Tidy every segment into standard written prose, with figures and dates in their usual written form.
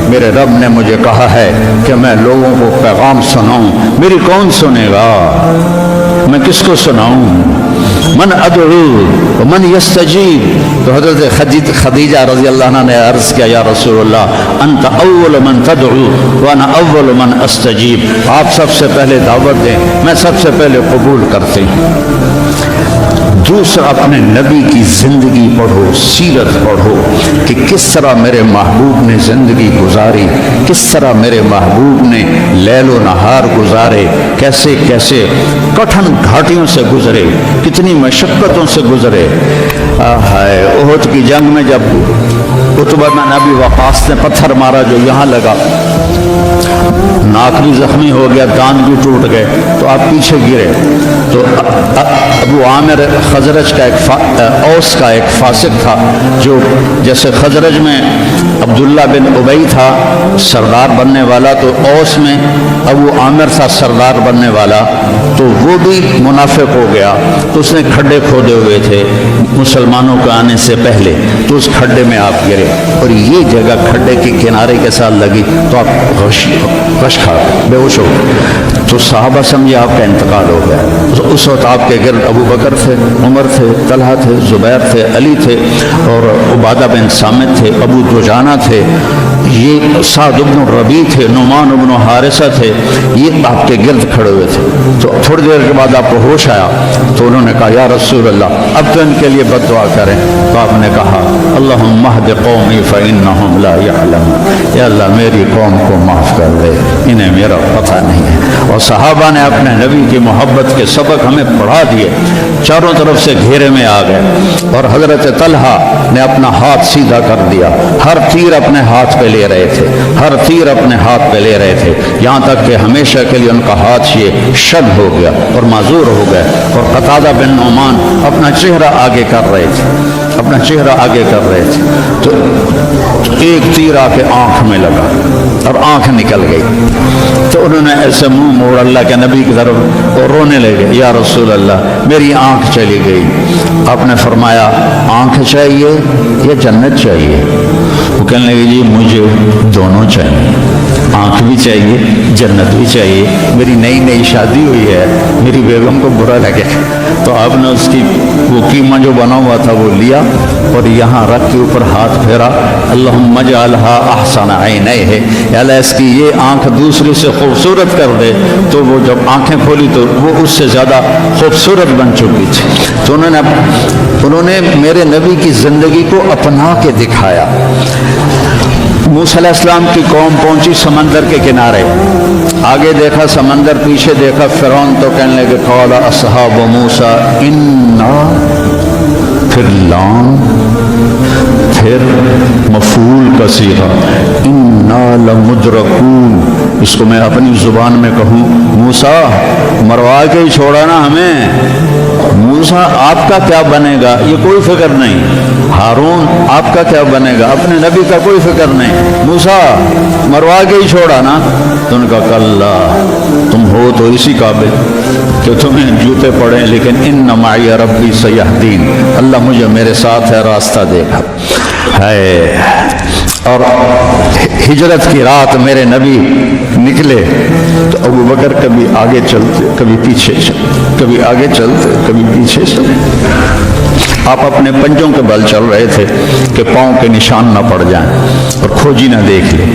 میرے رب نے مجھے کہا ہے کہ میں لوگوں کو پیغام سناؤں، میری کون سنے گا، میں کس کو سناؤں؟ من ادعو من یستجیب۔ تو حضرت خدیجہ رضی اللہ عنہ نے عرض کیا یا رسول اللہ انت اول من تدعو وانا اول من استجیب، آپ سب سے پہلے دعوت دیں، میں سب سے پہلے قبول کرتی ہوں۔ دوسرا اپنے نبی کی زندگی پڑھو، سیرت پڑھو کہ کس طرح میرے محبوب نے زندگی گزاری، کس طرح میرے محبوب نے لیل و نہار گزارے، کیسے کیسے کٹھن گھاٹیوں سے گزرے، کتنی مشقتوں سے گزرے۔ احد کی جنگ میں جب عتبہ بن ابی وقاص نے پتھر مارا جو یہاں لگا، ناک بھی زخمی ہو گیا، دانت بھی ٹوٹ گئے، تو آپ پیچھے گرے تو ابو عامر خزرج کا اوس کا ایک فاسق تھا، جو جیسے خزرج میں عبداللہ بن ابی تھا سردار بننے والا، تو اوس میں ابو عامر تھا سردار بننے والا، تو وہ بھی منافق ہو گیا، تو اس نے کھڈے کھودے ہوئے تھے مسلمانوں کے آنے سے پہلے، تو اس کھڈے میں آپ گرے، اور یہ جگہ کھڈے کے کنارے کے ساتھ لگی تو آپ غش کھا بے ہوش ہو گئے، تو صحابہ سمجھے آپ کا انتقال ہو گیا۔ اس وقت آپ کے گرد ابو بکر تھے، عمر تھے، طلحہ تھے، زبیر تھے، علی تھے، اور عبادہ بن صامت تھے، ابو دجانہ تھے، یہ سعد بن ربیع تھے، نعمان بن حارثہ تھے، یہ آپ کے گرد کھڑے ہوئے تھے۔ تو تھوڑی دیر کے بعد آپ کو ہوش آیا تو انہوں نے کہا یا رسول اللہ اب تو ان کے لیے بد دعا کریں، تو آپ نے کہا اللہم اہد قومی فانہم لا یعلمون، یا اللہ میری قوم کو معاف کر دے، انہیں میرا پتہ نہیں ہے۔ اور صحابہ نے اپنے نبی کی محبت کے سبق ہمیں پڑھا دیے، چاروں طرف سے گھیرے میں آ گئے، اور حضرت طلحہ نے اپنا ہاتھ سیدھا کر دیا، ہر تیر اپنے ہاتھ پہ لے رہے تھے، ہر تیر اپنے ہاتھ پہ لے رہے تھے، یہاں تک کہ ہمیشہ کے لیے ان کا ہاتھ یہ شد ہو گیا اور معذور ہو گئے، اور قتادہ بن نعمان اپنا چہرہ آگے کر رہے تھے، اپنا چہرہ آگے کر رہے تھے، تو ایک تیر آ کے آنکھ میں لگا اور آنکھ نکل گئی، تو انہوں نے ایسے منہ موڑ اللہ کے نبی کی طرف اور رونے لگے یا رسول اللہ میری آنکھ چلی گئی۔ آپ نے فرمایا آنکھ چاہیے یا جنت چاہیے؟ وہ کہنے لگے جی مجھے دونوں چاہیے، آنکھ بھی چاہیے جنت بھی چاہیے، میری نئی نئی شادی ہوئی ہے، میری بیگم کو برا لگے۔ تو آپ نے اس کی وہ قیمہ جو بنا ہوا تھا وہ لیا اور یہاں رکھ کے اوپر ہاتھ پھیرا، اللہم اجعلھا احسن عینیہ، یا اللہ اس کی یہ آنکھ دوسری سے خوبصورت کر دے۔ تو وہ جب آنکھیں کھولی تو وہ اس سے زیادہ خوبصورت بن چکی تھی۔ تو انہوں نے میرے نبی کی زندگی کو اپنا کے دکھایا۔ موسیٰ علیہ السلام کی قوم پہنچی سمندر کے کنارے، آگے دیکھا سمندر، پیچھے دیکھا فرعون، تو کہنے لگے قال اصحاب موسیٰ انا، پھر لام، پھر مفعول کا صیغہ انا لمدرکون۔ اس کو میں اپنی زبان میں کہوں موسیٰ مروا کے ہی چھوڑا نا ہمیں، موسیٰ آپ کا کیا بنے گا یہ کوئی فکر نہیں، ہارون آپ کا کیا بنے گا اپنے نبی کا کوئی فکر نہیں، موسیٰ مروا کے ہی چھوڑا نا۔ تو ان کا کلا، تم ہو تو اسی قابل کہ تمہیں جوتے پڑیں، لیکن ان معی ربی سیہدین، اللہ مجھے میرے ساتھ ہے، راستہ دے گا ہے۔ اور ہجرت کی رات میرے نبی نکلے تو ابو بکر کبھی آگے چلتے کبھی پیچھے چلتے، کبھی آگے چلتے کبھی پیچھے چلتے، آپ اپنے پنجوں کے بل چل رہے تھے کہ پاؤں کے نشان نہ پڑ جائیں اور کھوجی نہ دیکھ لے۔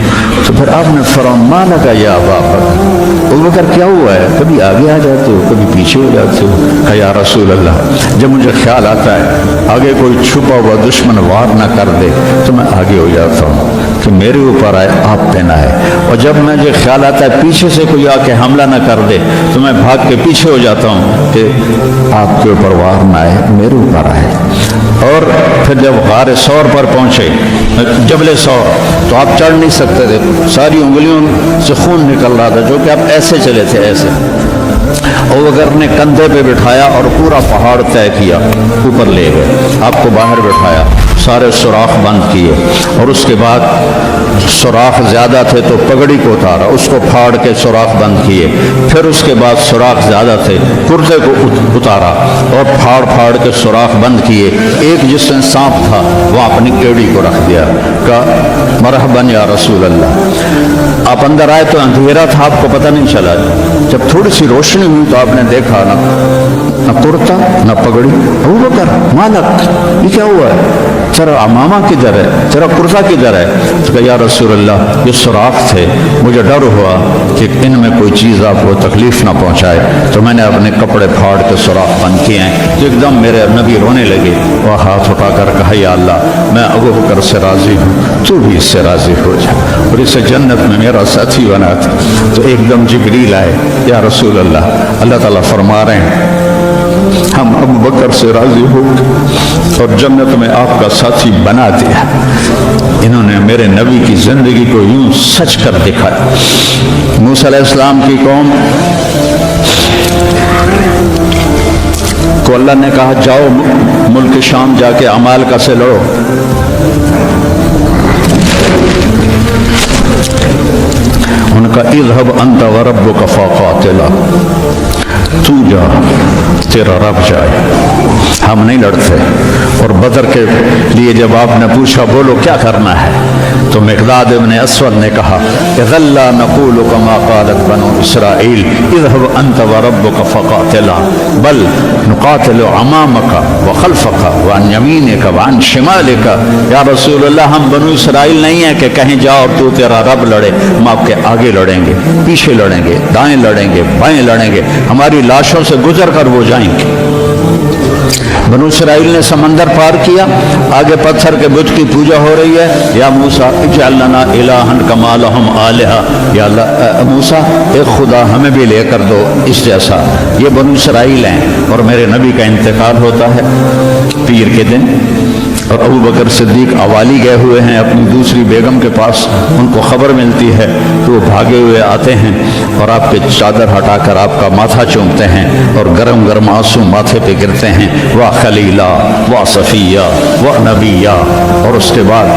تو پھر آپ نے فرمایا لگا یا ابا بکر، ابو بکر کیا ہوا ہے، کبھی آگے آ جاتے ہو کبھی پیچھے ہو جاتے ہو؟ کہا یا رسول اللہ جب مجھے خیال آتا ہے آگے کوئی چھپا ہوا دشمن وار نہ کر دے تو میں آگے ہو جاتا ہوں کہ میرے اوپر آئے آپ پہ نہ آئے، اور جب مجھے خیال آتا ہے پیچھے سے کوئی آ کے حملہ نہ کر دے تو میں بھاگ کے پیچھے ہو جاتا ہوں کہ آپ کے اوپر وار نہ آئے میرے اوپر آئے۔ اور پھر جب غار ثور پر پہنچے، جبل ثور، تو آپ چڑھ نہیں سکتے تھے، ساری انگلیوں سے خون نکل رہا تھا، جو کہ آپ ایسے چلے تھے ایسے، ابو بکر نے کندھے پہ بٹھایا اور پورا پہاڑ طے کیا، اوپر لے گئے، آپ کو باہر بٹھایا، سارے سوراخ بند کیے، اور اس کے بعد سوراخ زیادہ تھے تو پگڑی کو اتارا، اس کو پھاڑ کے سوراخ بند کیے، پھر اس کے بعد سوراخ زیادہ تھے، کرتے کو اتارا اور پھاڑ پھاڑ کے سوراخ بند کیے۔ ایک جس میں سانپ تھا وہ اپنی ایڑی کو رکھ دیا، کہا مرحباً یا رسول اللہ۔ آپ اندر آئے تو اندھیرا تھا، آپ کو پتہ نہیں چلا، جب تھوڑی سی روشنی ہوئی تو آپ نے دیکھا نہ کرتا نہ پگڑی۔ ابو بکر مالک، یہ کیا ہوا ہے؟ تیرا امامہ کدھر ہے؟ تیرا کرتا کدھر ہے؟ تو کہا یا رسول اللہ یہ سوراخ تھے، مجھے ڈر ہوا کہ ان میں کوئی چیز آپ کو تکلیف نہ پہنچائے، تو میں نے اپنے کپڑے پھاڑ کے سوراخ بند کیے ہیں۔ تو ایک دم میرے نبی رونے لگے، وہ ہاتھ اٹھا کر کہا یا اللہ میں ابو بکر سے راضی ہوں، تو بھی اس سے راضی ہو جا اور اسے جنت میں میرا ساتھی بنا تھا۔ تو ایک دم جبریل آئے، یا رسول اللہ، اللہ تعالیٰ فرما رہے ہیں ہم ابو بکر سے راضی ہو اور جنت میں آپ کا ساتھی بنا دیا۔ انہوں نے میرے نبی کی زندگی کو یوں سچ کر دکھایا۔ موسیٰ علیہ السلام کی قوم کو اللہ نے کہا جاؤ ملک شام جا کے عمالقہ سے لڑو، ان کا اذهب انت وربک فقاتلا، تو جا تیرا رب جائے، ہم نہیں لڑتے۔ اور بدر کے لیے جب آپ نے پوچھا بولو کیا کرنا ہے، تو مقداد ابن اسود نے کہا اذا لا نقول كما قالت بنو اسرائیل اذهب انت وربك فقاتلا بل نقاتل امامك وخلفك وعن يمينك وعن شمالك۔ یا رسول اللہ ہم بنو اسرائیل نہیں ہیں کہ کہیں جاؤ اور تو تیرا رب لڑے، ہم آپ کے آگے لڑیں گے، پیچھے لڑیں گے، دائیں لڑیں گے، بائیں لڑیں گے، ہماری لاشوں سے گزر کر وہ جائیں گے۔ بنو اسرائیل نے سمندر پار کیا، آگے پتھر کے بت کی پوجا ہو رہی ہے۔ یا موسیٰ اجعل لنا الہا کما لہم آلہہ، یا اللہ موسیٰ ایک خدا ہمیں بھی لے کر دو اس جیسا۔ یہ بنو اسرائیل ہیں، اور میرے نبی کا انتقال ہوتا ہے پیر کے دن، اور ابو بکر صدیق اوالی گئے ہوئے ہیں اپنی دوسری بیگم کے پاس، ان کو خبر ملتی ہے تو وہ بھاگے ہوئے آتے ہیں اور آپ کے چادر ہٹا کر آپ کا ماتھا چومتے ہیں اور گرم گرم آنسو ماتھے پہ گرتے ہیں، واہ خلیلہ واہ صفیہ واہ نبیہ۔ اور اس کے بعد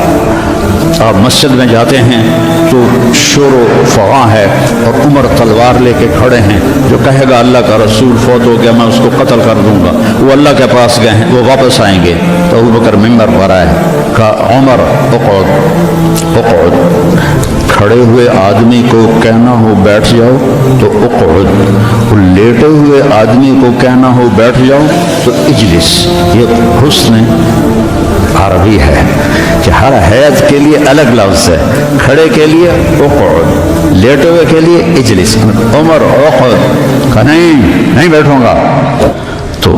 آپ مسجد میں جاتے ہیں تو شور و فغاں ہے، اور عمر تلوار لے کے کھڑے ہیں، جو کہے گا اللہ کا رسول فوت ہو گیا میں اس کو قتل کر دوں گا، وہ اللہ کے پاس گئے ہیں، وہ واپس آئیں گے۔ تو ابو بکر ممبر پر آئے، کہا عمر اقعد اقعد، کھڑے ہوئے آدمی کو کہنا ہو بیٹھ جاؤ تو اقعد، لیٹے ہوئے آدمی کو کہنا ہو بیٹھ جاؤ تو اجلس۔ یہ حسن عربی ہے کہ ہر حیت کے لیے الگ لفظ ہے، کھڑے کے لیے اقعد، لیٹے ہوئے کے لیے اجلس۔ عمر اقعد، کہا نہیں بیٹھوں گا۔ تو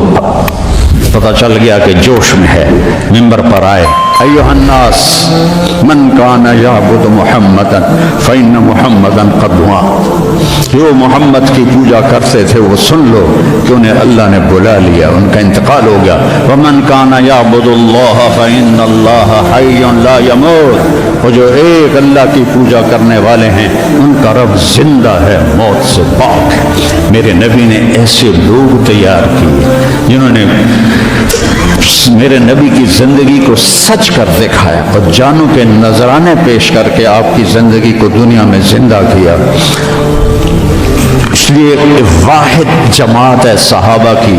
پتہ چل گیا کہ جوش میں ہے، ممبر پر آئے، ایھا الناس من کان یعبد محمدا فإن محمدا قد مات، جو محمد کی پوجا کرتے تھے وہ سن لو کہ انہیں اللہ نے بلا لیا، ان کا انتقال ہو گیا۔ ومن کان یعبد اللہ فإن اللہ حی لا یموت، اور جو ایک اللہ کی پوجا کرنے والے ہیں ان کا رب زندہ ہے، موت سے پاک ہے۔ میرے نبی نے ایسے لوگ تیار کیے جنہوں نے میرے نبی کی زندگی کو سچ کر دکھایا اور جانوں کے نذرانے پیش کر کے آپ کی زندگی کو دنیا میں زندہ کیا۔ اس لیے واحد جماعت ہے صحابہ کی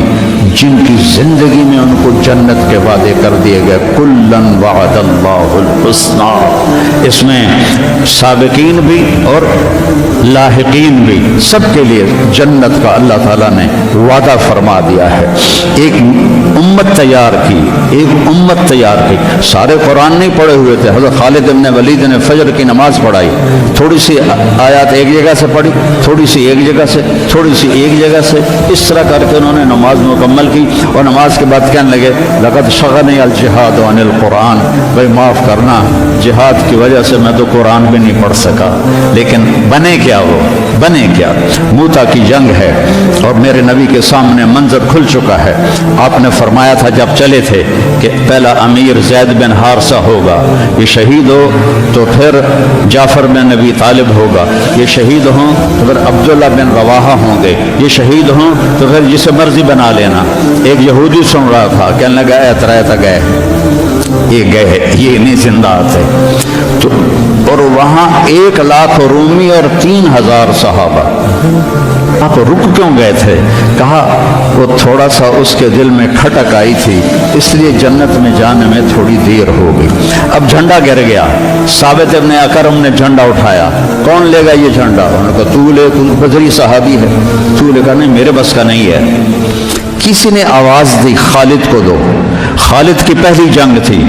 جن کی زندگی میں ان کو جنت کے وعدے کر دیے گئے، کلن وعد اللہ الحسنی۔ اس میں سابقین بھی اور لاحقین بھی، سب کے لیے جنت کا اللہ تعالیٰ نے وعدہ فرما دیا ہے۔ ایک امت تیار کی، ایک امت تیار کی۔ سارے قرآن نہیں پڑھے ہوئے تھے، حضرت خالد بن ولید نے فجر کی نماز پڑھائی، تھوڑی سی آیات ایک جگہ سے پڑھی، تھوڑی سی ایک جگہ سے، تھوڑی سی ایک جگہ سے، اس طرح کر کے انہوں نے نماز مکمل کی۔ اور نماز کے بعد کہنے لگے لقد شغلنی الجہاد عن القرآن، بھائی معاف کرنا جہاد کی وجہ سے میں تو قرآن بھی نہیں پڑھ سکا۔ لیکن بنے کیا، وہ بنے کیا؟ موتا کی جنگ ہے اور میرے نبی کے سامنے منظر کھل چکا ہے۔ آپ نے فرمایا تھا جب چلے تھے کہ پہلا امیر زید بن حارثہ ہوگا، یہ شہید ہو تو پھر جعفر بن ابی طالب ہوگا، یہ شہید ہوں تو پھر عبداللہ بن رواحہ ہوں گے، یہ شہید ہوں تو پھر جسے مرضی بنا لینا۔ ایک یہودی سن رہا تھا، کہنے لگا ایت رایت گئے یہ گئے، یہ نہیں زندہ آتے. تو اور وہاں 1,00,000 رومی اور 3,000 صحابہ. آپ رک کیوں گئے تھے؟ کہا وہ تھوڑا سا اس کے دل میں کھٹک آئی تھی، اس لیے جنت میں جانے میں تھوڑی دیر ہو گئی. اب جھنڈا گر گیا، ثابت ابن اکرم نے جھنڈا اٹھایا. کون لے گا یہ جھنڈا؟ انہوں نے کہا تو لے، تو بدری صحابی ہے. تو لے گا؟ نہیں، میرے بس کا نہیں ہے. کسی نے آواز دی خالد کو دو. خالد کی پہلی جنگ تھی،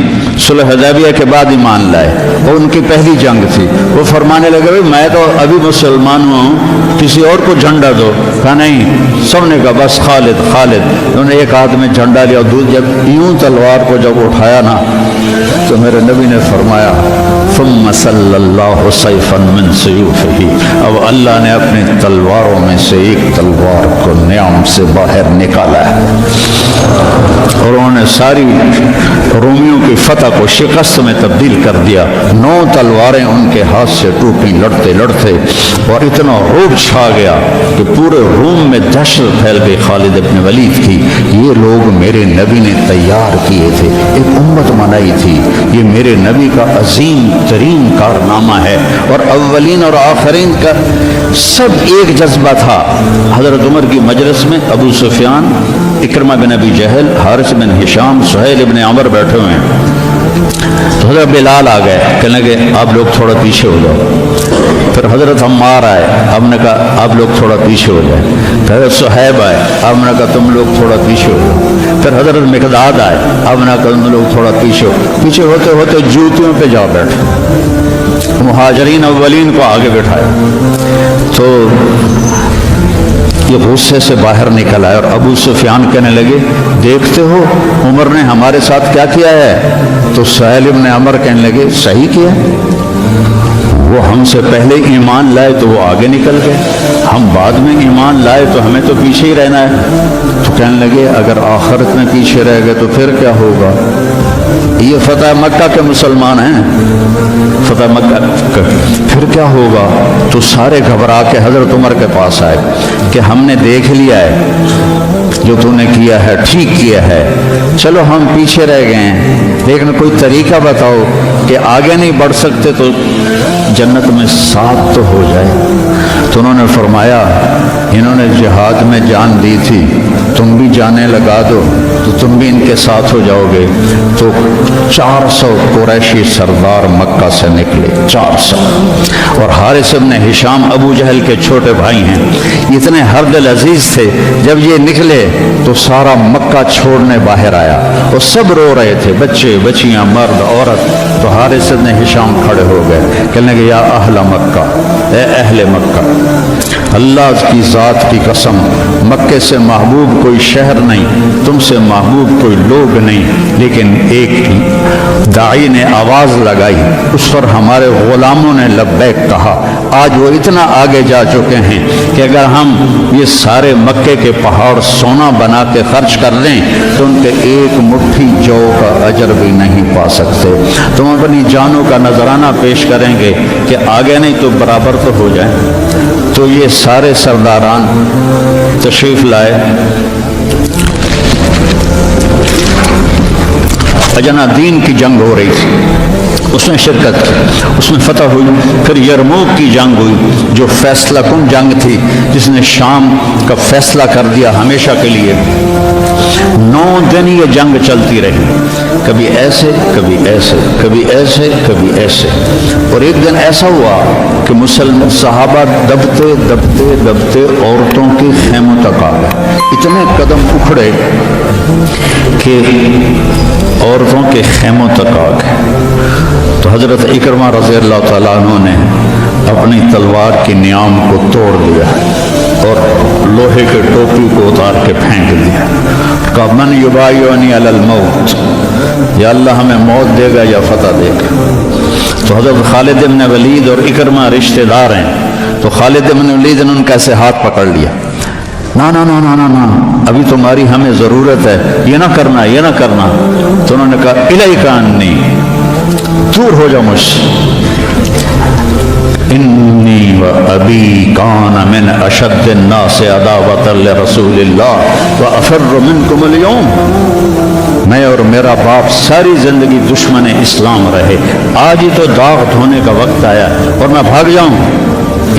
صلح حدیبیہ کے بعد ایمان لائے، وہ ان کی پہلی جنگ تھی. وہ فرمانے لگے بھائی میں تو ابھی مسلمان ہوں، کسی اور کو جھنڈا دو. کہا نہیں، سب نے کہا بس خالد خالد. انہوں نے ایک ہاتھ میں جھنڈا لیا، جب یوں تلوار کو جب اٹھایا نا تو میرے نبی نے فرمایا ثم صلی اللہ سیفا من سیوفہ، اب اللہ نے اپنی تلواروں میں سے ایک تلوار کو نیام سے باہر نکالا ہے. اور انہوں نے ساری رومیوں کی فتح کو شکست میں تبدیل کر دیا. 9 تلواریں ان کے ہاتھ سے ٹوٹی لڑتے لڑتے، اور اتنا رعب چھا گیا کہ پورے روم میں دہشت پھیل گئی خالد ابن ولید کی. یہ لوگ میرے نبی نے تیار کیے تھے، ایک امت بنائی تھی. یہ میرے نبی کا عظیم ترین کارنامہ ہے، اور اولین اور آخرین کا سب ایک جذبہ تھا. حضرت عمر کی مجلس میں ابو سفیان، اکرمہ بن ابی جہل، حارث بن ہشام، سہیل بن عمر بیٹھے ہوئے ہیں. تو حضرت بلال آ گئے، کہنے لگے آپ لوگ تھوڑا پیچھے ہو جاؤ. پھر حضرت عمار آئے، آپ نے کہا آپ لوگ تھوڑا پیچھے ہو جائیں. پھر حضرت صہیب آئے، آپ نے کہا تم لوگ تھوڑا پیچھے ہو جاؤ. پھر حضرت مقداد آئے، آپ نے کہا تم لوگ تھوڑا پیچھے ہو. پیچھے ہوتے ہوتے جوتیوں پہ جا بیٹھے، مہاجرین اولین کو آگے بٹھایا. تو یہ غصے سے باہر نکل آئے، اور ابو سفیان کہنے لگے دیکھتے ہو عمر نے ہمارے ساتھ کیا کیا ہے؟ تو سہیل ابن عمر کہنے لگے صحیح کیا، وہ ہم سے پہلے ایمان لائے تو وہ آگے نکل گئے، ہم بعد میں ایمان لائے تو ہمیں تو پیچھے ہی رہنا ہے. تو کہنے لگے اگر آخرت میں پیچھے رہ گئے تو پھر کیا ہوگا؟ یہ فتح مکہ کے مسلمان ہیں، فتح مکہ کا پھر کیا ہوگا؟ تو سارے گھبرا کے حضرت عمر کے پاس آئے کہ ہم نے دیکھ لیا ہے جو تو نے کیا ہے ٹھیک کیا ہے، چلو ہم پیچھے رہ گئے ہیں، لیکن کوئی طریقہ بتاؤ کہ آگے نہیں بڑھ سکتے تو جنت میں ساتھ تو ہو جائے. تو انہوں نے فرمایا انہوں نے جہاد میں جان دی تھی، تم بھی جانیں لگا دو تو تم بھی ان کے ساتھ ہو جاؤ گے. تو 400 قریشی سردار مکہ سے نکلے، 400. اور حارث بن ہشام ابو جہل کے چھوٹے بھائی ہیں، اتنے ہر دل عزیز تھے. جب یہ نکلے تو سارا مکہ چھوڑنے باہر آیا، اور سب رو رہے تھے، بچے بچیاں مرد عورت. تو حارث بن ہشام کھڑے ہو گئے، کہنے لگے یا اہل مکہ، اے اہل مکہ، اللہ کی ذات کی قسم مکے سے محبوب کوئی شہر نہیں، تم سے محبوب کوئی لوگ نہیں، لیکن ایک داعی نے آواز لگائی، اس پر ہمارے غلاموں نے لبیک کہا. آج وہ اتنا آگے جا چکے ہیں کہ اگر ہم یہ سارے مکے کے پہاڑ سونا بنا کے خرچ کر دیں تو ان کے ایک مٹھی جو کا اجر بھی نہیں پا سکتے. تم اپنی جانوں کا نذرانہ پیش کریں گے کہ آگے نہیں تو برابر تو ہو جائیں. تو یہ سارے سرداران تشریف لائے. اجنا دین کی جنگ ہو رہی تھی، اس میں شرکت کی، اس میں فتح ہوئی. پھر یرموک کی جنگ ہوئی جو فیصلہ کن جنگ تھی، جس نے شام کا فیصلہ کر دیا ہمیشہ کے لیے. 9 دن یہ جنگ چلتی رہی، کبھی ایسے کبھی ایسے کبھی ایسے کبھی ایسے. اور ایک دن ایسا ہوا کہ مسلمان صحابہ دبتے دبتے دبتے عورتوں کے خیموں تک آ گئے. اتنے قدم اکھڑے کہ عورتوں کے خیموں تک آ گئے. تو حضرت اکرمہ رضی اللہ تعالیٰ عنہ نے اپنی تلوار کی نیام کو توڑ دیا اور لوہے کے ٹوپی کو اتار کے پھینک دیا. کہا من یبایعنی علی الموت، یا اللہ ہمیں موت دے گا یا فتح دے گا. تو حضرت خالد بن ولید اور اکرمہ رشتہ دار ہیں، تو خالد بن ولید نے ان کا ایسے ہاتھ پکڑ لیا، نا نا نا نا نا نا، ابھی تمہاری ہمیں ضرورت ہے، یہ نہ کرنا یہ نہ کرنا. تو انہوں نے کہا الیک انی، دور ہو جاؤ مجھ سے. انی و ابی کان من اشد الناس عداوۃ لرسول اللہ وافر منکم اليوم. میں اور میرا باپ ساری زندگی دشمن اسلام رہے، آج ہی تو داغ دھونے کا وقت آیا اور میں بھاگ جاؤں؟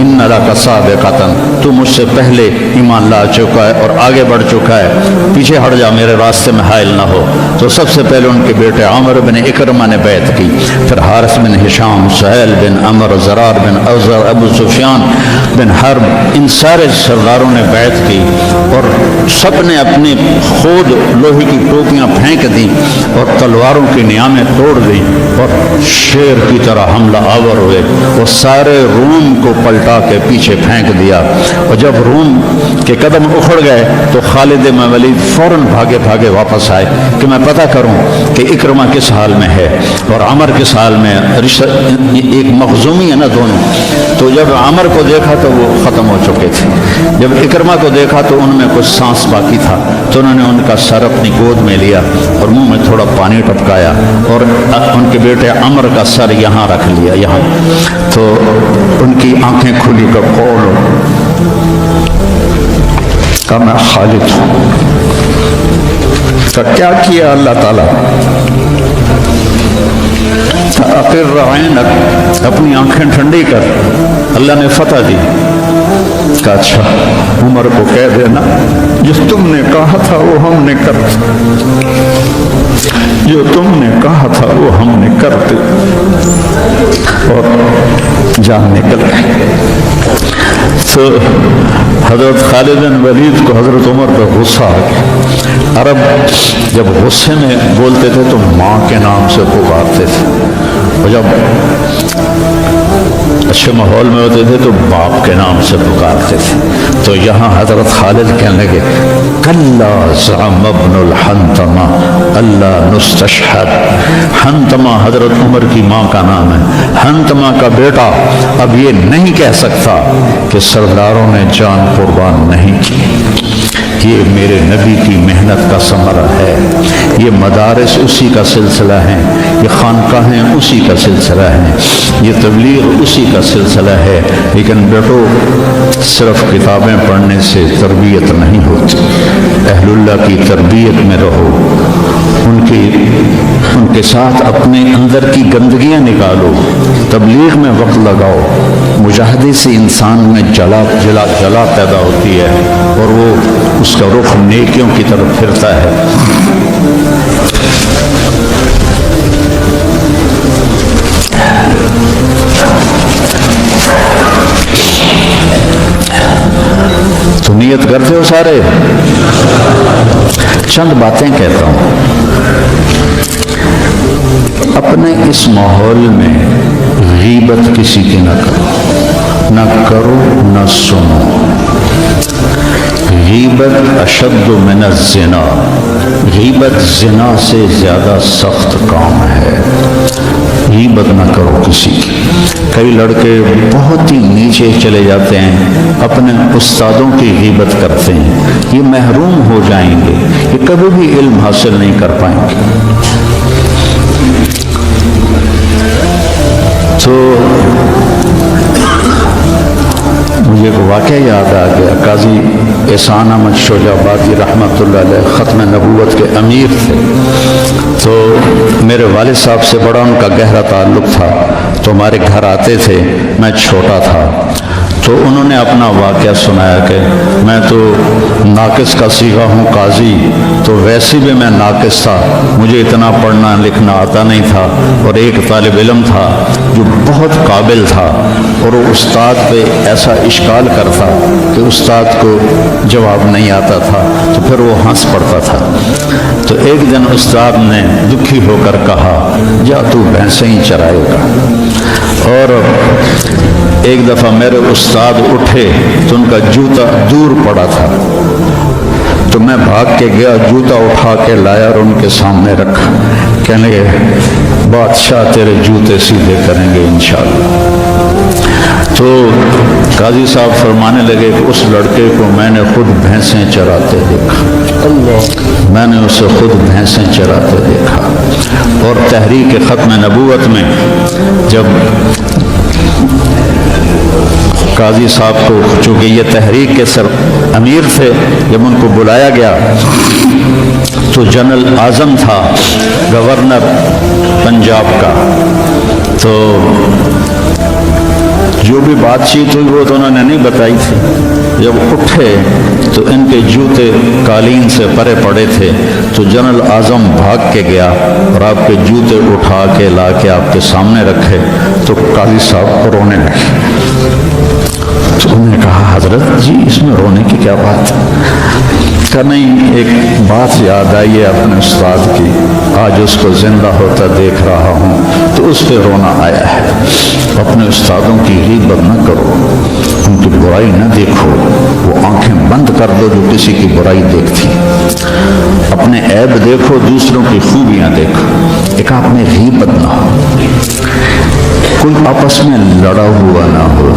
ان لک سابقۃ، تو مجھ سے پہلے ایمان لا چکا ہے اور آگے بڑھ چکا ہے، پیچھے ہٹ جا، میرے راستے میں حائل نہ ہو۔ تو سب سے پہلے ان کے بیٹے عامر بن اکرمہ نے بیعت کی، پھر حارث بن ہشام، سہیل بن عمر، زرار بن اوزر، ابو سفیان بن حرب، ان سارے سرداروں نے بیعت کی اور سب نے اپنی خود لوہے کی ٹوپیاں پھینک دیں اور تلواروں کی نیامیں توڑ دیں اور شیر کی طرح حملہ آور ہوئے، وہ سارے روم کو پلٹا کے پیچھے پھینک دیا۔ اور جب روم کے قدم اکھڑ گئے تو خالد بن ولید فوراً بھاگے بھاگے واپس آئے کہ میں پتہ کروں کہ اکرمہ کس حال میں ہے اور عمر کس حال میں ہے، رشتہ ایک مخزومی ہے نا دونوں۔ تو جب عمر کو دیکھا تو وہ ختم ہو چکے تھے، جب اکرمہ کو دیکھا تو ان میں کچھ سانس باقی تھا، تو انہوں نے ان کا سر اپنی گود میں لیا اور منہ میں تھوڑا پانی ٹپکایا اور ان کے بیٹے عمر کا سر یہاں رکھ لیا، یہاں۔ تو ان کی آنکھیں کھلی کا قول کہ میں خالد ہوں۔ کیا کیا اللہ تعالیٰ؟ اقر عینک، اپنی آنکھیں ٹھنڈی کر، اللہ نے فتح دی۔ کہا اچھا عمر کو کہہ دینا جو تم نے کہا تھا وہ ہم نے کر، جو تم نے کہا تھا وہ ہم نے کرتے، اور جان نکل گئی۔ تو حضرت خالد بن ولید کو حضرت عمر پہ غصہ آ گیا۔ عرب جب غصے میں بولتے تھے تو ماں کے نام سے پکارتے تھے، اور جب اچھے ماحول میں ہوتے تھے تو باپ کے نام سے پکارتے تھے۔ تو یہاں حضرت خالد کہنے لگے کلا زعم ابن الحنتمہ اللہ نستشہد۔ حنتمہ حضرت عمر کی ماں کا نام ہے، حنتمہ کا بیٹا اب یہ نہیں کہہ سکتا کہ سرداروں نے جان قربان نہیں کی۔ یہ میرے نبی کی محنت کا ثمرہ ہے، یہ مدارس اسی کا سلسلہ ہیں، یہ خانقاہیں اسی کا سلسلہ ہیں، یہ تبلیغ اسی کا سلسلہ ہے۔ لیکن بیٹو صرف کتابیں پڑھنے سے تربیت نہیں ہوتی، اہل اللہ کی تربیت میں رہو، ان کے ساتھ اپنے اندر کی گندگیاں نکالو، تبلیغ میں وقت لگاؤ۔ مجاہدے سے انسان میں جلا پیدا ہوتی ہے اور وہ اس کا رخ نیکیوں کی طرف پھرتا ہے۔ تو نیت کرتے ہو سارے؟ چند باتیں کہتا ہوں۔ اپنے اس ماحول میں غیبت کسی کی نہ کرو نہ سنو۔ غیبت اشد من الزنا، غیبت زنا سے زیادہ سخت کام ہے۔ غیبت نہ کرو کسی کی۔ کئی لڑکے بہت ہی نیچے چلے جاتے ہیں، اپنے استادوں کی غیبت کرتے ہیں، یہ محروم ہو جائیں گے، یہ کبھی بھی علم حاصل نہیں کر پائیں گے۔ تو مجھے ایک واقعہ یاد آ گیا، قاضی احسان احمد شجاع آبادی رحمۃ اللہ علیہ ختم نبوت کے امیر تھے۔ تو میرے والد صاحب سے بڑا ان کا گہرا تعلق تھا، تو ہمارے گھر آتے تھے، میں چھوٹا تھا، تو انہوں نے اپنا واقعہ سنایا کہ میں تو ناقص کا سیکھا ہوں قاضی، تو ویسے بھی میں ناقص تھا، مجھے اتنا پڑھنا لکھنا آتا نہیں تھا، اور ایک طالب علم تھا جو بہت قابل تھا اور وہ استاد پہ ایسا اشکال کرتا کہ استاد کو جواب نہیں آتا تھا، تو پھر وہ ہنس پڑتا تھا۔ تو ایک دن استاد نے دکھی ہو کر کہا جا تو بھینسیں ہی چرائے گا۔ اور ایک دفعہ میرے استاد اٹھے تو ان کا جوتا دور پڑا تھا، تو میں بھاگ کے گیا، جوتا اٹھا کے لایا اور ان کے سامنے رکھا، کہنے لگے بادشاہ تیرے جوتے سیدھے کریں گے انشاءاللہ۔ تو قاضی صاحب فرمانے لگے کہ اس لڑکے کو میں نے خود بھینسیں چراتے دیکھا، میں نے اسے خود بھینسیں چراتے دیکھا۔ اور تحریک ختم نبوت میں جب قاضی صاحب کو، چونکہ یہ تحریک کے سر امیر تھے، جب ان کو بلایا گیا تو جنرل اعظم تھا گورنر پنجاب کا، تو جو بھی بات چیت ہوئی وہ تو انہوں نے نہیں بتائی تھی. جب اٹھے تو ان کے جوتے قالین سے پرے پڑے تھے، تو جنرل اعظم بھاگ کے گیا اور آپ کے جوتے اٹھا کے لا کے آپ کے سامنے رکھے، تو قاضی صاحب رونے لگے. تو انہوں نے کہا حضرت جی اس میں رونے کی کیا بات ہے؟ کہ نہیں، ایک بات یاد آئی ہے اپنے استاد کی، آج اس کو زندہ ہوتا دیکھ رہا ہوں تو اس پہ رونا آیا ہے. اپنے استادوں کی غیبت نہ کرو، ان کی برائی نہ دیکھو، وہ آنکھیں بند کر دو جو کسی کی برائی دیکھتی. اپنے عیب دیکھو، دوسروں کی خوبیاں دیکھو. ایک آپ میں غیبت نہ ہو، کوئی آپس میں لڑا ہوا نہ ہو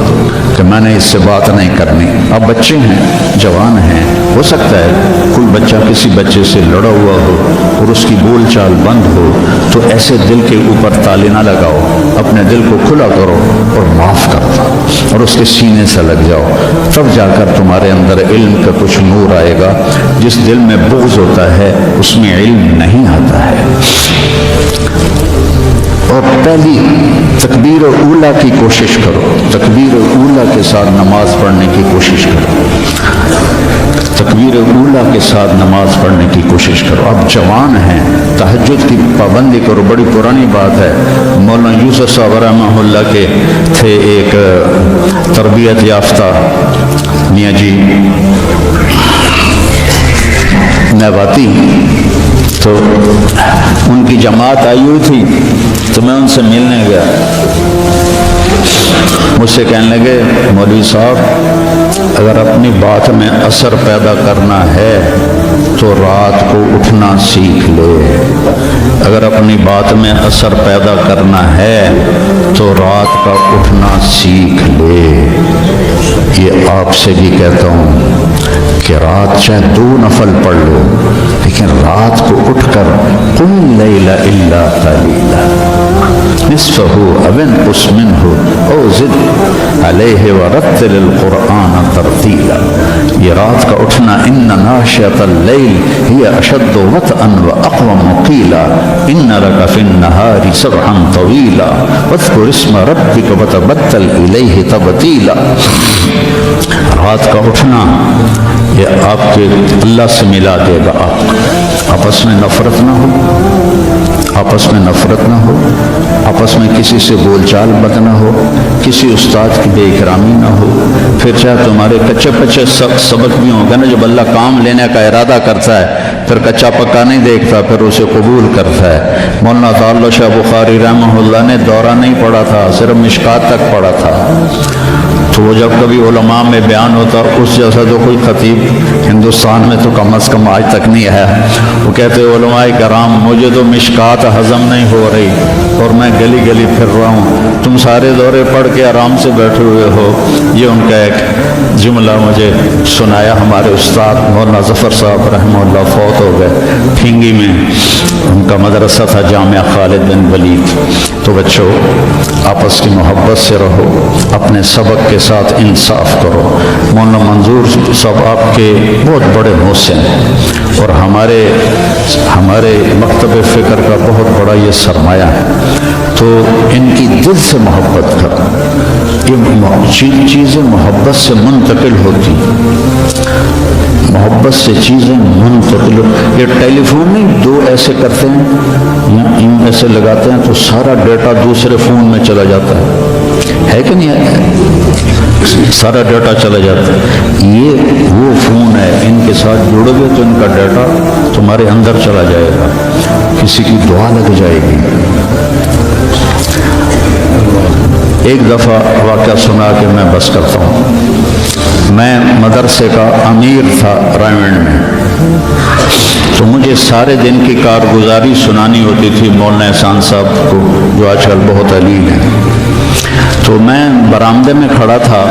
کہ میں نے اس سے بات نہیں کرنی. اب بچے ہیں، جوان ہیں، ہو سکتا ہے کوئی بچہ کسی بچے سے لڑا ہوا ہو اور اس کی بول چال بند ہو، تو ایسے دل کے اوپر تالے نہ لگاؤ، اپنے دل کو کھلا کرو اور معاف کر دو اور اس کے سینے سے لگ جاؤ. تب جا کر تمہارے اندر علم کا کچھ نور آئے گا. جس دل میں بغض ہوتا ہے اس میں علم نہیں آتا ہے. اور پہلی تکبیر اولا کی کوشش کرو، تکبیر اولا کے ساتھ نماز پڑھنے کی کوشش کرو، تکبیر اولا کے ساتھ نماز پڑھنے کی کوشش کرو. اب جوان ہیں، تہجد کی پابندی کرو. بڑی پرانی بات ہے، مولانا یوسف صاحب رحمہ اللہ کے تھے ایک تربیت یافتہ میاں جی نیواتی، تو ان کی جماعت آئی ہوئی تھی تو میں ان سے ملنے گیا. مجھ سے کہنے لگے مولوی صاحب اگر اپنی بات میں اثر پیدا کرنا ہے تو رات کو اٹھنا سیکھ لے. اگر اپنی بات میں اثر پیدا کرنا ہے تو رات کا اٹھنا سیکھ لے. یہ آپ سے بھی کہتا ہوں کہ رات چاہے 2 نفل پڑھ لو، لیکن رات کو اٹھ کر قم اللیل الا قلیلا نصفہ او انقص منہ او زد علیہ ورتل القرآن ترتیلا. یہ رات کا اٹھنا، ان ناشئۃ اللیل ہی اشد وطئا واقوم قیلا ان لک فی النہار سبحا طویلا واذکر اسم ربک وتبتل الیہ تبتیلا. رات کا اٹھنا یہ آپ کے اللہ سے ملا دے گا. آپ آپس میں نفرت نہ ہو، آپس میں نفرت نہ ہو، آپس میں کسی سے بول چال بد نہ ہو، کسی استاد کی بے اکرامی نہ ہو. پھر چاہے تمہارے کچے پچے سبق بھی ہوں گے نا، جب اللہ کام لینے کا ارادہ کرتا ہے پھر کچا پکا نہیں دیکھتا، پھر اسے قبول کرتا ہے. مولانا تعالی شاہ بخاری رحمہ اللہ نے دورہ نہیں پڑھا تھا، صرف مشکات تک پڑھا تھا. تو وہ جب کبھی علماء میں بیان ہوتا، اس جیسا تو کوئی خطیب ہندوستان میں تو کم از کم آج تک نہیں ہے. وہ کہتے علماء کرام مجھے تو مشکات ہضم نہیں ہو رہی اور میں گلی گلی پھر رہا ہوں، تم سارے دورے پڑھ کے آرام سے بیٹھے ہوئے ہو. یہ ان کا ایک جملہ مجھے سنایا ہمارے استاد مولانا ظفر صاحب رحمہ اللہ، فوت ہو گئے. پھینگی میں ان کا مدرسہ تھا، جامعہ خالد بن ولید. تو بچوں آپس کی محبت سے رہو، اپنے سبق کے ساتھ انصاف کرو. مولانا منظور صاحب آپ کے بہت بڑے محسن ہیں اور ہمارے مکتب فکر کا بہت بڑا یہ سرمایہ ہے. تو ان کی دل سے محبت کرو. یہ چیزیں محبت سے منتقل ہوتی، محبت سے چیزیں منتقل. یہ ٹیلی فون نہیں، 2 ایسے کرتے ہیں یا ان ایسے لگاتے ہیں تو سارا ڈیٹا دوسرے فون میں چلا جاتا ہے کہ نہیں ہے؟ سارا ڈیٹا چلا جاتا ہے. یہ وہ فون ہے، ان کے ساتھ جڑو گے تو ان کا ڈیٹا تمہارے اندر چلا جائے گا، کسی کی دعا لگ جائے گی. ایک دفعہ واقعہ سنا کہ میں بس کرتا ہوں. میں مدرسے کا امیر تھا رائمنڈ میں، تو مجھے سارے دن کی کارگزاری سنانی ہوتی تھی مولانا احسان صاحب کو جو آج کل بہت علیل ہیں. تو میں برآمدے میں کھڑا تھا،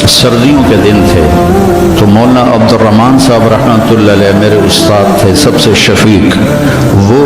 سردیوں کے دن تھے. تو مولانا عبد الرحمن صاحب رحمۃ اللہ علیہ میرے استاد تھے، سب سے شفیق. وہ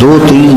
2-3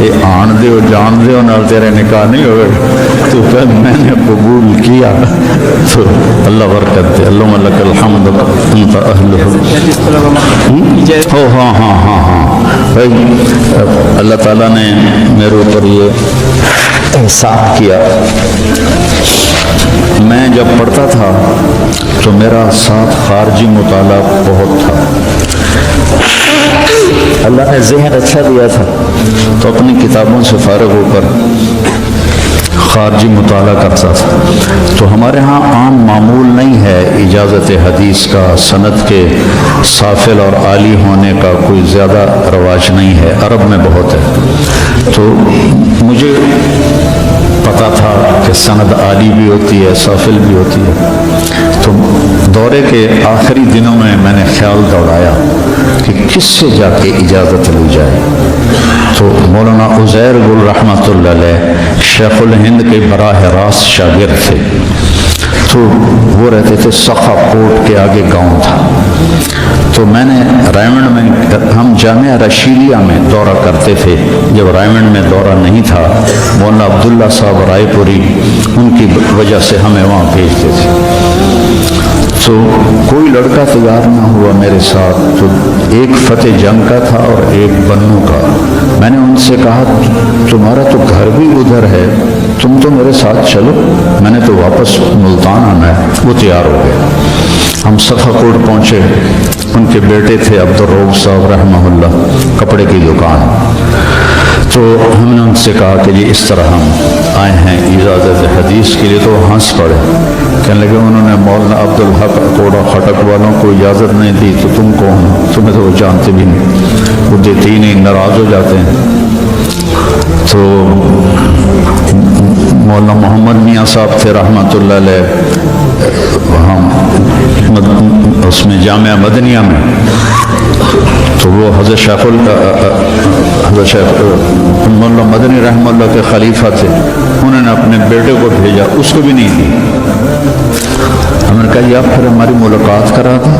یہ آن دے جان دے نال تیرے نکاح نہیں ہوئے. تو پھر میں نے قبول کیا. تو اللہ برکت دے. اللہم لک الحمد انت اہلہ. ہاں ہاں ہاں ہاں بھائی اللہ تعالیٰ نے میرے اوپر یہ احسان کیا. میں جب پڑھتا تھا تو میرا ساتھ خارجی مطالعہ بہت تھا. اللہ نے ذہن اچھا دیا تھا تو اپنی کتابوں سے فارغ ہو کر خارجی مطالعہ کرتا تھا. تو ہمارے ہاں عام معمول نہیں ہے اجازت حدیث کا. سند کے سافل اور عالی ہونے کا کوئی زیادہ رواج نہیں ہے. عرب میں بہت ہے. تو مجھے پتا تھا کہ سند عالی بھی ہوتی ہے, سافل بھی ہوتی ہے. تو دورے کے آخری دنوں میں نے خیال دوڑایا کہ کس سے جا کے اجازت لی جائے. تو مولانا عزیر گل رحمۃ اللہ علیہ شیخ الہند کے براہ راست شاگرد تھے. تو وہ رہتے تھے سخا کوٹ کے آگے گاؤں تھا. تو میں نے رائمنڈ میں, ہم جامعہ رشیدیہ میں دورہ کرتے تھے. جب رائمنڈ میں دورہ نہیں تھا مولانا عبداللہ صاحب رائے پوری ان کی وجہ سے ہمیں وہاں بھیجتے تھے. تو کوئی لڑکا تیار نہ ہوا میرے ساتھ. تو ایک فتح جنگ کا تھا اور ایک بنو کا. میں نے ان سے کہا تمہارا تو گھر بھی ادھر ہے, تم تو میرے ساتھ چلو. میں نے تو واپس ملتان آنا ہے. وہ تیار ہو گئے. ہم سخا کوٹ پہنچے. ان کے بیٹے تھے عبدالرؤف صاحب رحمہ اللہ, کپڑے کی دکان. تو ہم نے ان سے کہا کہ جی اس طرح ہم آئے ہیں اجازت حدیث کے لیے. تو ہنس پڑے. کہنے لگے انہوں نے مولانا عبدالحق کوڑا خٹک والوں کو اجازت نہیں دی تو تم کون ہو؟ تمہیں تو وہ جانتے بھی نہیں, وہ دیتے ہی نہیں, ناراض ہو جاتے ہیں. تو مولانا محمد میاں صاحب تھے رحمۃ اللہ علیہ ہم اس میں جامعہ مدنیہ میں. تو وہ حضرت شیخ مولانا مدنی رحمہ اللہ کے خلیفہ تھے. انہوں نے اپنے بیٹے کو بھیجا, اس کو بھی نہیں دی. ہم نے کہا جی آپ پھر ہماری ملاقات کرا دیں.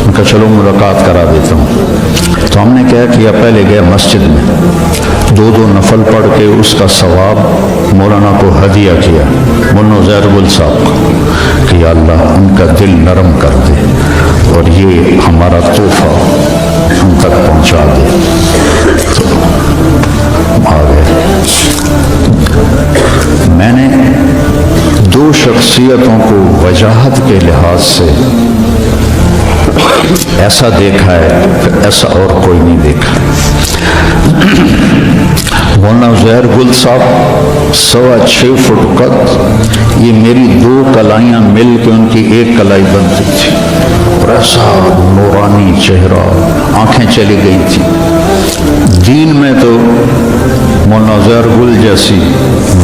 ان کا چلو ملاقات کرا دیتا ہوں. تو ہم نے کیا کیا, پہلے گئے مسجد میں, 2 نفل پڑھ کے اس کا ثواب مولانا کو ہدیہ کیا, مولانا عزیر گل صاحب کو, کہ یا اللہ ان کا دل نرم کر دے اور یہ ہمارا تحفہ ہم تک پہنچا دے. تو آ گئے. میں نے 2 شخصیتوں کو وجاہت کے لحاظ سے ایسا دیکھا ہے کہ ایسا اور کوئی نہیں دیکھا. مولانا عزیر گل صاحب 6.25 فٹ قد, یہ میری 2 کلائیاں مل کے ان کی 1 کلائی بنتی تھی. اور ایسا نورانی چہرہ, آنکھیں چلی گئی تھی. دین میں تو مولانا عزیر گل جیسی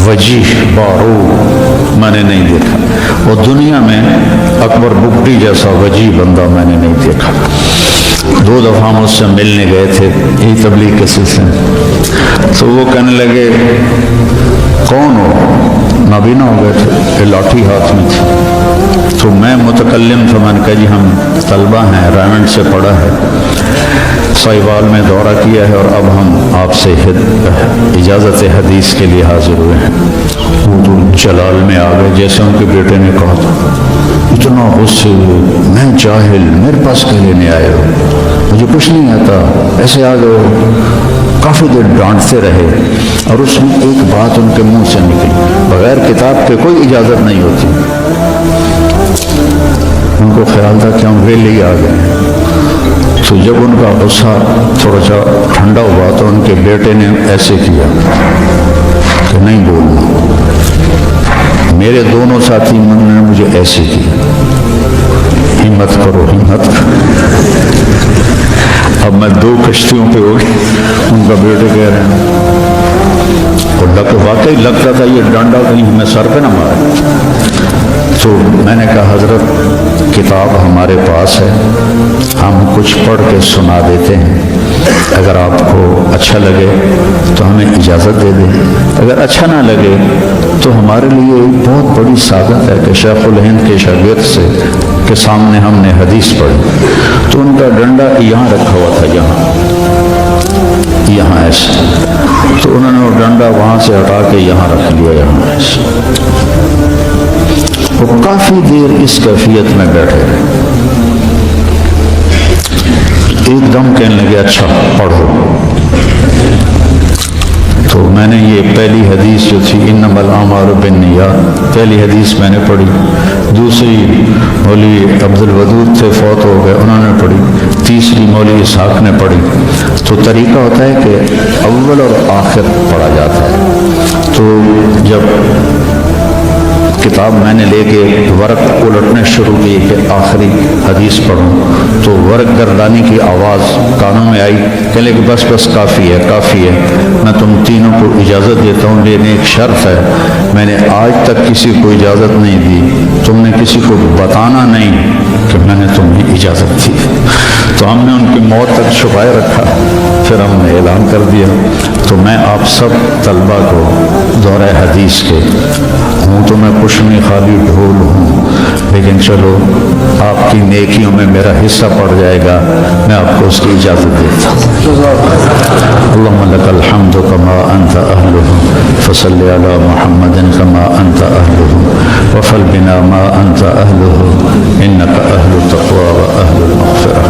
وجیح بارو میں نے نہیں دیکھا, اور دنیا میں اکبر بگٹی جیسا وجیح بندہ میں نے نہیں دیکھا. 2 دفعہ ہم اس سے ملنے گئے تھے یہی تبلیغ کے سلسلے میں. تو وہ کہنے لگے کون ہو؟ نابینا ہو گئے تھے, یہ لاٹھی ہاتھ میں تھی. تو میں متکلم تھا. میں نے کہا جی ہم طلبہ ہیں, رائمنڈ سے پڑھا ہے, سائیوال میں دورہ کیا ہے, اور اب ہم آپ سے اجازت حدیث کے لیے حاضر ہوئے ہیں. وہ تو جلال میں آ گئے جیسے ان کے بیٹے نے کہا تھا. اتنا غصے, میں جاہل, میرے پاس کیا لینے آئے ہو, مجھے کچھ نہیں آتا, ایسے آ گئے. کافی دیر ڈانٹتے رہے, اور اس میں ایک بات ان کے منہ سے نکلی, بغیر کتاب کے کوئی اجازت نہیں ہوتی. ان کو خیال تھا کہ ہم ویلے ہی آ گئے. تو جب ان کا غصہ تھوڑا سا ٹھنڈا ہوا تو ان کے بیٹے نے ایسے کیا کہ نہیں بولنا. میرے دونوں ساتھی نے مجھے ایسے کیا, ہمت کرو ہمت کرو. اب میں 2 کشتیوں پہ ہو گئی. ان کا بیٹے کہہ رہے ہیں, اور واقعی لگتا تھا یہ ڈنڈا کہیں ہمیں سر پہ نہ مارے. تو میں نے کہا حضرت کتاب ہمارے پاس ہے, ہم کچھ پڑھ کے سنا دیتے ہیں, اگر آپ کو اچھا لگے تو ہمیں اجازت دے دیں, اگر اچھا نہ لگے تو ہمارے لیے بہت بڑی سعادت ہے کہ شیخ الہند کے شاگرد سے کے سامنے ہم نے حدیث پڑھی. تو ان کا ڈنڈا یہاں رکھا ہوا تھا, یہاں یہاں ایسے، تو انہوں نے وہ ڈنڈا وہاں سے ہٹا کے یہاں رکھ لیا، یہاں ایسے۔ وہ کافی دیر اس کیفیت میں بیٹھے رہے، ایک دم کہنے لگے اچھا پڑھو۔ تو میں نے یہ پہلی حدیث جو تھی انما الاعمال بالنیات، پہلی حدیث میں نے پڑھی، دوسری مولوی عبد الودود تھے فوت ہو گئے انہوں نے پڑھی، تیسری مولوی اسحاق نے پڑھی۔ تو طریقہ ہوتا ہے کہ اول اور آخر پڑھا جاتا ہے۔ تو جب کتاب میں نے لے کے ورق الٹنے شروع کی کہ آخری حدیث پڑھوں، تو ورق گردانی کی آواز کانوں میں آئی، کہنے کہ بس بس کافی ہے کافی ہے، میں تم تینوں کو اجازت دیتا ہوں، لیکن ایک شرط ہے، میں نے آج تک کسی کو اجازت نہیں دی، تم نے کسی کو بتانا نہیں کہ میں نے تمہیں اجازت دی۔ تو ہم نے ان کی موت تک چھپائے رکھا، پھر ہم نے اعلان کر دیا۔ تو میں آپ سب طلبہ کو دورہ حدیث کے ہوں تو میں کچھ نہیں، خالی ڈھول ہوں، لیکن چلو آپ کی نیکیوں میں میرا حصہ پڑ جائے گا، میں آپ کو اس کی اجازت دیتا ہوں۔ اللہم لک الحمد کما انت اہلہ فصلی علی محمد کما انت اہلہ وفل بنا ما انت اہلہ انک اہل التقوی و اہل المغفرہ۔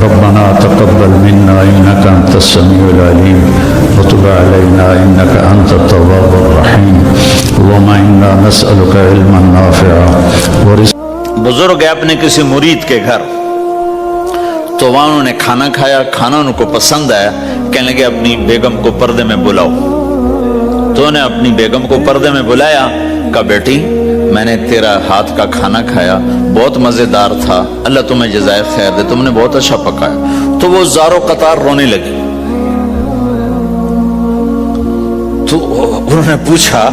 ربنا تقبل منا انك انت السميع العليم وتب علينا انك انت التواب الرحيم اللهم انا نسألك علما نافعا ورزقا۔ بزرگ ہے اپنے کسی مرید کے گھر، تو وہاں انہوں نے کھانا کھایا، کھانا ان کو پسند آیا، کہنے لگے اپنی بیگم کو پردے میں بلاؤ۔ تو انہوں نے اپنی بیگم کو پردے میں بلایا، کہا بیٹی میں نے تیرا ہاتھ کا کھانا کھایا، بہت مزیدار تھا، اللہ تمہیں جزائے خیر دے، تم نے بہت اچھا پکایا۔ تو وہ زارو قطار رونے لگی۔ تو انہوں نے پوچھا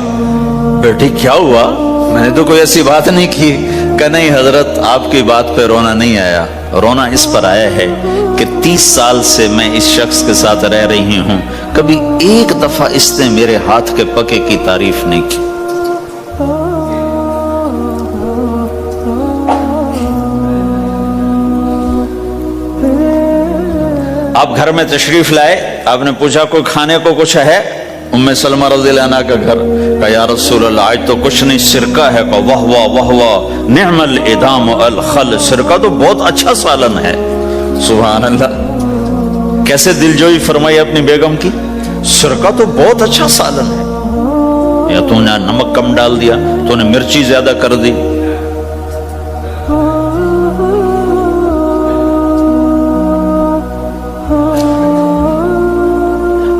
بیٹی کیا ہوا؟ میں نے تو کوئی ایسی بات نہیں کی۔ کہ نہیں حضرت آپ کی بات پہ رونا نہیں آیا، رونا اس پر آیا ہے کہ 30 سال سے میں اس شخص کے ساتھ رہ رہی ہوں، کبھی ایک دفعہ اس نے میرے ہاتھ کے پکے کی تعریف نہیں کی۔ آپ گھر میں تشریف لائے، آپ نے پوچھا کوئی کھانے کو کچھ ہے؟ ام سلمہ رضی اللہ عنہ کا گھر، کہا یا رسول اللہ آج تو کچھ نہیں، سرکہ ہے۔ کہا واہ واہ واہ واہ، نعم الادام الخل، سرکہ تو بہت اچھا سالن ہے۔ سبحان اللہ، کیسے دلجوئی فرمائی اپنی بیگم کی، سرکہ تو بہت اچھا سالن ہے۔ یا تو نے نمک کم ڈال دیا، تو نے مرچی زیادہ کر دی۔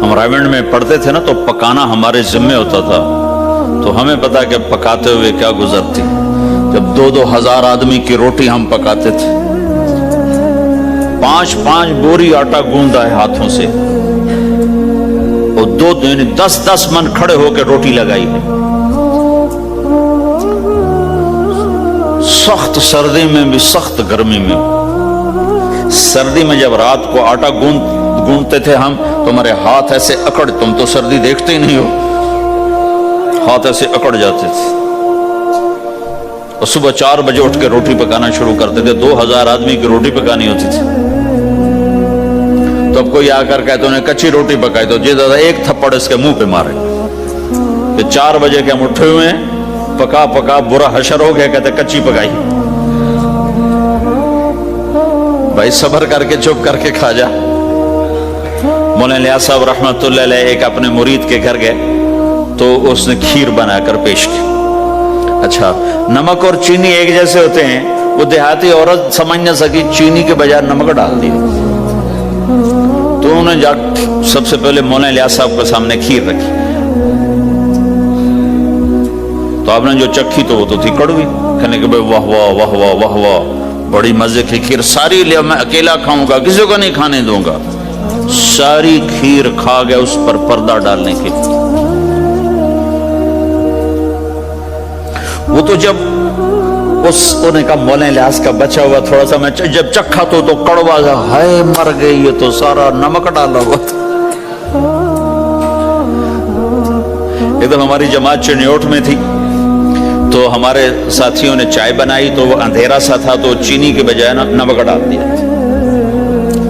ہم رائمنڈ میں پڑھتے تھے نا، تو پکانا ہمارے ذمہ ہوتا تھا، تو ہمیں پتا کہ پکاتے ہوئے کیا گزرتی۔ جب 2-2 ہزار آدمی کی روٹی ہم پکاتے تھے، 5-5 بوری آٹا گوندا ہے ہاتھوں سے، اور 10-10 من کھڑے ہو کے روٹی لگائی ہے، سخت سردی میں بھی سخت گرمی میں۔ سردی میں جب رات کو آٹا گونتے تھے ہم، تو ہمارے ہاتھ ایسے اکڑ، تم تو سردی دیکھتے ہی نہیں ہو، ہاتھ ایسے اکڑ جاتے تھے، اور صبح 4 بجے اٹھ کے روٹی پکانا شروع کرتے تھے۔ 2000 آدمی کی روٹی پکانی ہوتی تھی۔ تو اب کوئی آ کر کہتے انہیں کچی روٹی پکائی، تو جی دادا ایک تھپڑ اس کے منہ پہ مارے کہ 4 بجے کے ہم اٹھے ہوئے ہیں، پکا پکا برا حشر ہو گیا، کہتے کچی پکائی۔ بھائی صبر کر کے چپ کر کے کھا جا۔ مولانا الیاس صاحب رحمت اللہ علیہ ایک اپنے مرید کے گھر گئے، تو اس نے کھیر بنا کر پیش کی۔ اچھا نمک اور چینی ایک جیسے ہوتے ہیں، وہ دیہاتی عورت سمجھ نہ سکی، چینی کے بجائے نمک ڈال دیا۔ تو انہوں نے جا سب سے پہلے مولانا الیاس صاحب کے سامنے کھیر رکھی، تو آپ نے جو چکھی تو وہ تو تھی کڑوی، کہنے کہ واہ واہ واہ واہ واہ واہ، بڑی مزے کی کھیر، ساری لیا میں اکیلا کھاؤں گا، کسی کو نہیں کھانے دوں گا۔ ساری کھیر کھا گیا اس پر پردہ ڈالنے کے۔ وہ تو جب انہوں نے کہا مولانا الیاس کا بچا ہوا تھوڑا سا میں جب چکھا تو کڑوا سا، ہائے مر گئی، یہ تو سارا نمک ڈالا ہوا تھا۔ ایک دم ہماری جماعت چنیوٹ میں تھی، تو ہمارے ساتھیوں نے چائے بنائی، تو وہ اندھیرا سا تھا، تو چینی کے بجائے نمک ڈال دیا،